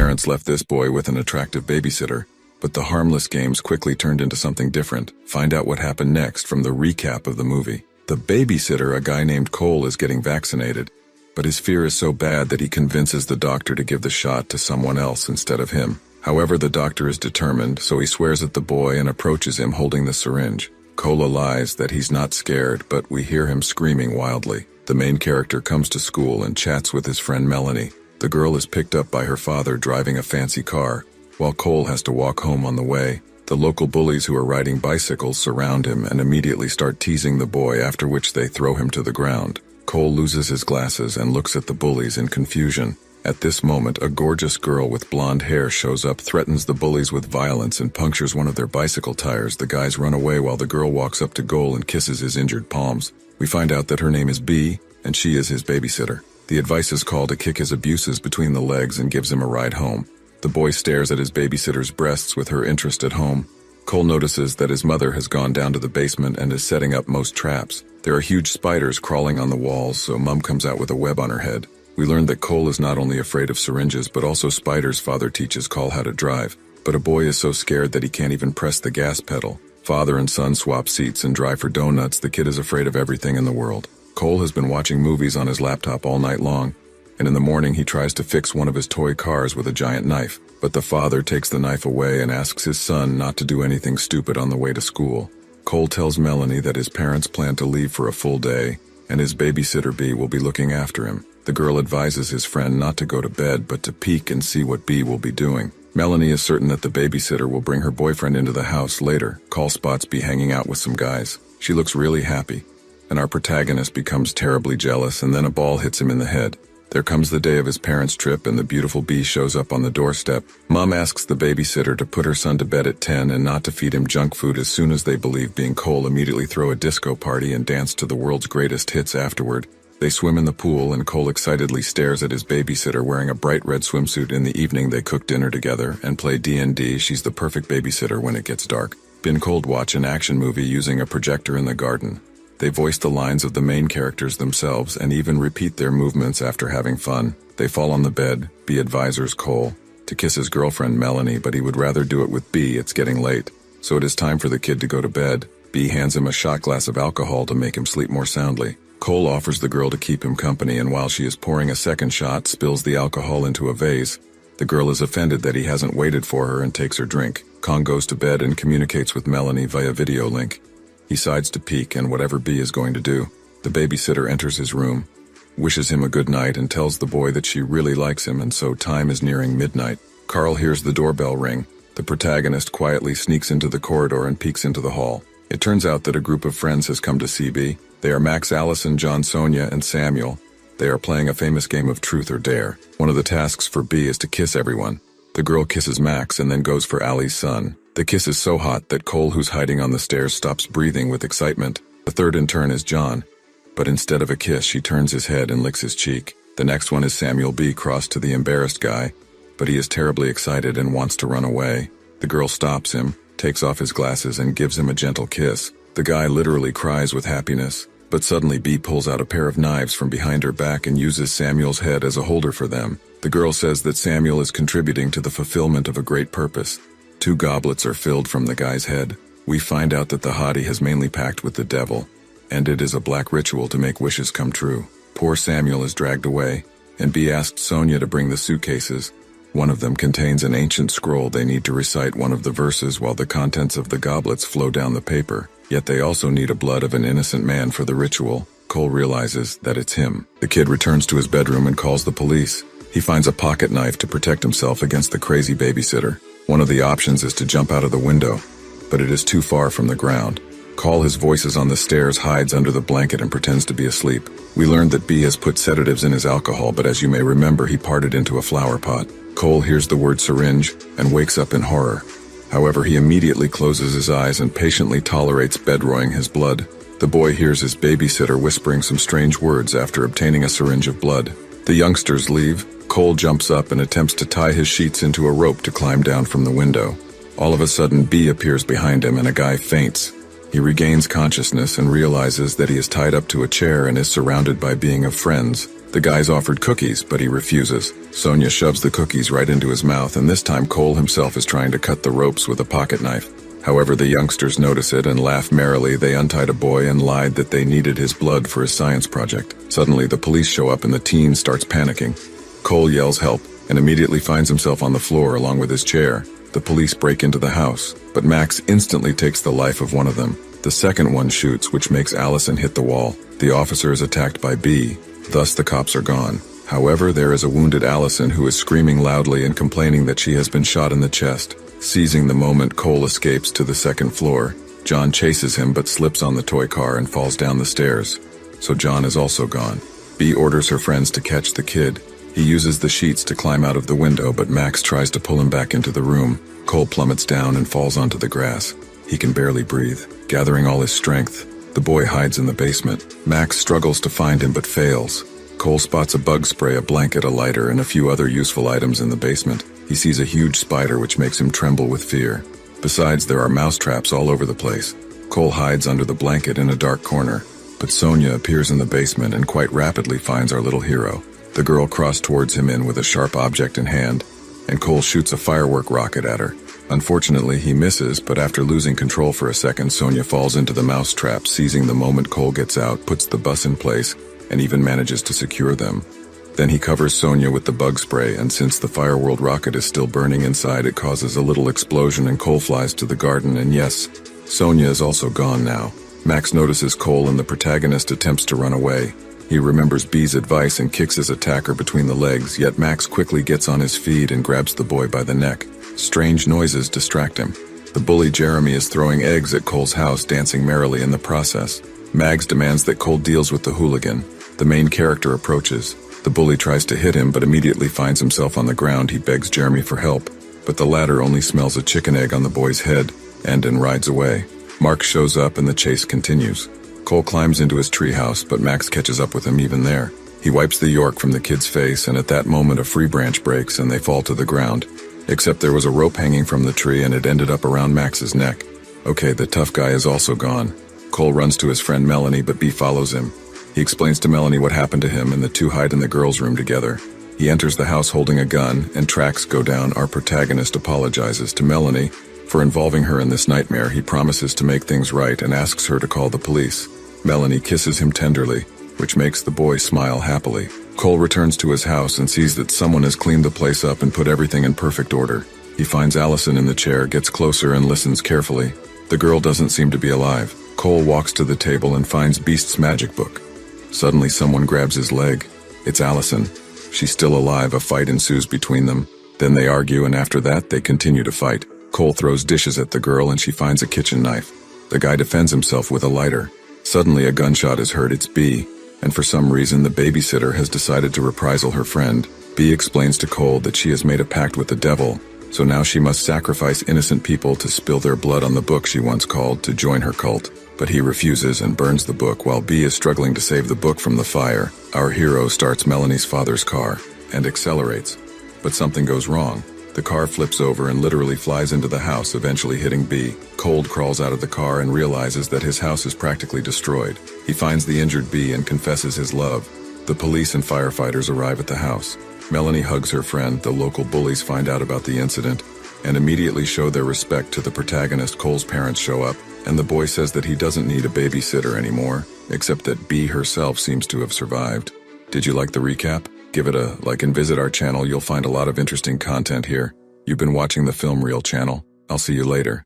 parents left this boy with an attractive babysitter, but the harmless games quickly turned into something different. Find out what happened next from the recap of the movie. The babysitter, a guy named Cole, is getting vaccinated, but his fear is so bad that he convinces the doctor to give the shot to someone else instead of him. However, the doctor is determined, so he swears at the boy and approaches him holding the syringe. Cole lies that he's not scared, but we hear him screaming wildly. The main character comes to school and chats with his friend Melanie. The girl is picked up by her father driving a fancy car, while Cole has to walk home on the way. The local bullies who are riding bicycles surround him and immediately start teasing the boy, after which they throw him to the ground. Cole loses his glasses and looks at the bullies in confusion. At this moment, a gorgeous girl with blonde hair shows up, threatens the bullies with violence, and punctures one of their bicycle tires. The guys run away while the girl walks up to Cole and kisses his injured palms. We find out that her name is Bee, and she is his babysitter. The advice is called to kick his abuses between the legs and gives him a ride home. The boy stares at his babysitter's breasts with her interest at home. Cole notices that his mother has gone down to the basement and is setting up most traps. There are huge spiders crawling on the walls, so Mom comes out with a web on her head. We learn that Cole is not only afraid of syringes but also spiders. Father teaches Cole how to drive, but a boy is so scared that he can't even press the gas pedal. Father and son swap seats and drive for donuts. The kid is afraid of everything in the world. Cole has been watching movies on his laptop all night long, and in the morning he tries to fix one of his toy cars with a giant knife, but the father takes the knife away and asks his son not to do anything stupid on the way to school. Cole tells Melanie that his parents plan to leave for a full day, and his babysitter Bee will be looking after him. The girl advises his friend not to go to bed, but to peek and see what Bee will be doing. Melanie is certain that the babysitter will bring her boyfriend into the house later. Cole spots Bee hanging out with some guys. She looks really happy, and our protagonist becomes terribly jealous, and then a ball hits him in the head. There comes the day of his parents' trip, and the beautiful Bee shows up on the doorstep. Mom asks the babysitter to put her son to bed at 10 and not to feed him junk food. As soon as they believe being Cole, immediately throw a disco party and dance to the world's greatest hits afterward. They swim in the pool, and Cole excitedly stares at his babysitter wearing a bright red swimsuit. In the evening, they cook dinner together and play D&D. She's the perfect babysitter when it gets dark. Ben Cold watch an action movie using a projector in the garden. They voice the lines of the main characters themselves and even repeat their movements after having fun. They fall on the bed. Bee advises Cole to kiss his girlfriend Melanie, but he would rather do it with Bee. It's getting late, so it is time for the kid to go to bed. Bee hands him a shot glass of alcohol to make him sleep more soundly. Cole offers the girl to keep him company, and while she is pouring a second shot, spills the alcohol into a vase. The girl is offended that he hasn't waited for her and takes her drink. Kong goes to bed and communicates with Melanie via video link. He decides to peek and whatever Bee is going to do. The babysitter enters his room, wishes him a good night, and tells the boy that she really likes him, and so time is nearing midnight. Carl hears the doorbell ring. The protagonist quietly sneaks into the corridor and peeks into the hall. It turns out that a group of friends has come to see Bee. They are Max, Allison, John, Sonia, and Samuel. They are playing a famous game of Truth or Dare. One of the tasks for Bee is to kiss everyone. The girl kisses Max and then goes for Allie's son. The kiss is so hot that Cole, who's hiding on the stairs, stops breathing with excitement. The third in turn is John, but instead of a kiss, she turns his head and licks his cheek. The next one is Samuel. Bee crossed to the embarrassed guy, but he is terribly excited and wants to run away. The girl stops him, takes off his glasses, and gives him a gentle kiss. The guy literally cries with happiness, but suddenly Bee pulls out a pair of knives from behind her back and uses Samuel's head as a holder for them. The girl says that Samuel is contributing to the fulfillment of a great purpose. 2 goblets are filled from the guy's head. We find out that the hottie has mainly packed with the devil, and it is a black ritual to make wishes come true. Poor Samuel is dragged away, and Bee asked Sonia to bring the suitcases. One of them contains an ancient scroll. They need to recite one of the verses while the contents of the goblets flow down the paper. Yet they also need a blood of an innocent man for the ritual. Cole realizes that it's him. The kid returns to his bedroom and calls the police. He finds a pocket knife to protect himself against the crazy babysitter. One of the options is to jump out of the window, but it is too far from the ground. Cole, his voice is on the stairs, hides under the blanket and pretends to be asleep. We learned that Bee has put sedatives in his alcohol, but as you may remember, he parted into a flower pot. Cole hears the word syringe and wakes up in horror. However, he immediately closes his eyes and patiently tolerates bedroing his blood. The boy hears his babysitter whispering some strange words after obtaining a syringe of blood. The youngsters leave. Cole jumps up and attempts to tie his sheets into a rope to climb down from the window. All of a sudden, Bee appears behind him and a guy faints. He regains consciousness and realizes that he is tied up to a chair and is surrounded by being of friends. The guy's offered cookies, but he refuses. Sonia shoves the cookies right into his mouth, and this time Cole himself is trying to cut the ropes with a pocket knife. However, the youngsters notice it and laugh merrily. They untied a boy and lied that they needed his blood for his science project. Suddenly, the police show up and the teen starts panicking. Cole yells help and immediately finds himself on the floor along with his chair. The police break into the house, but Max instantly takes the life of one of them. The second one shoots, which makes Allison hit the wall. The officer is attacked by B, thus the cops are gone. However, there is a wounded Allison who is screaming loudly and complaining that she has been shot in the chest. Seizing the moment, Cole escapes to the second floor. John chases him but slips on the toy car and falls down the stairs. So John is also gone. B orders her friends to catch the kid. He uses the sheets to climb out of the window, but Max tries to pull him back into the room. Cole plummets down and falls onto the grass. He can barely breathe. Gathering all his strength, the boy hides in the basement. Max struggles to find him but fails. Cole spots a bug spray, a blanket, a lighter, and a few other useful items in the basement. He sees a huge spider which makes him tremble with fear. Besides, there are mouse traps all over the place. Cole hides under the blanket in a dark corner, but Sonia appears in the basement and quite rapidly finds our little hero. The girl crosses towards him with a sharp object in hand, and Cole shoots a firework rocket at her. Unfortunately, he misses, but after losing control for a second, Sonia falls into the mouse trap. Seizing the moment, Cole gets out, puts the bus in place, and even manages to secure them. Then he covers Sonia with the bug spray, and since the fireworld rocket is still burning inside, it causes a little explosion and Cole flies to the garden, and yes, Sonia is also gone now. Max notices Cole and the protagonist attempts to run away. He remembers B's advice and kicks his attacker between the legs, yet Max quickly gets on his feet and grabs the boy by the neck. Strange noises distract him. The bully Jeremy is throwing eggs at Cole's house, dancing merrily in the process. Mags demands that Cole deals with the hooligan. The main character approaches. The bully tries to hit him but immediately finds himself on the ground. He begs Jeremy for help, but the latter only smells a chicken egg on the boy's head and rides away. Mark shows up and the chase continues. Cole climbs into his treehouse, but Max catches up with him even there. He wipes the York from the kid's face, and at that moment a free branch breaks and they fall to the ground. Except there was a rope hanging from the tree and it ended up around Max's neck. Okay, the tough guy is also gone. Cole runs to his friend Melanie, but B follows him. He explains to Melanie what happened to him, and the two hide in the girls' room together. He enters the house holding a gun, and tracks go down. Our protagonist apologizes to Melanie for involving her in this nightmare. He promises to make things right and asks her to call the police. Melanie kisses him tenderly, which makes the boy smile happily. Cole returns to his house and sees that someone has cleaned the place up and put everything in perfect order. He finds Allison in the chair, gets closer and listens carefully. The girl doesn't seem to be alive. Cole walks to the table and finds Beast's magic book. Suddenly someone grabs his leg. It's Allison. She's still alive. A fight ensues between them. Then they argue, and after that they continue to fight. Cole throws dishes at the girl and she finds a kitchen knife. The guy defends himself with a lighter. Suddenly a gunshot is heard. It's B, and for some reason the babysitter has decided to reprisal her friend. B explains to Cole that she has made a pact with the devil, so now she must sacrifice innocent people to spill their blood on the book she once called to join her cult. But he refuses and burns the book while B is struggling to save the book from the fire. Our hero starts Melanie's father's car and accelerates, but something goes wrong. The car flips over and literally flies into the house, eventually hitting B. Cole crawls out of the car and realizes that his house is practically destroyed. He finds the injured B and confesses his love. The police and firefighters arrive at the house. Melanie hugs her friend. The local bullies find out about the incident and immediately show their respect to the protagonist. Cole's parents show up, and the boy says that he doesn't need a babysitter anymore, except that B herself seems to have survived. Did you like the recap? Give it a like and visit our channel. You'll find a lot of interesting content here. You've been watching the Film Reel channel. I'll see you later.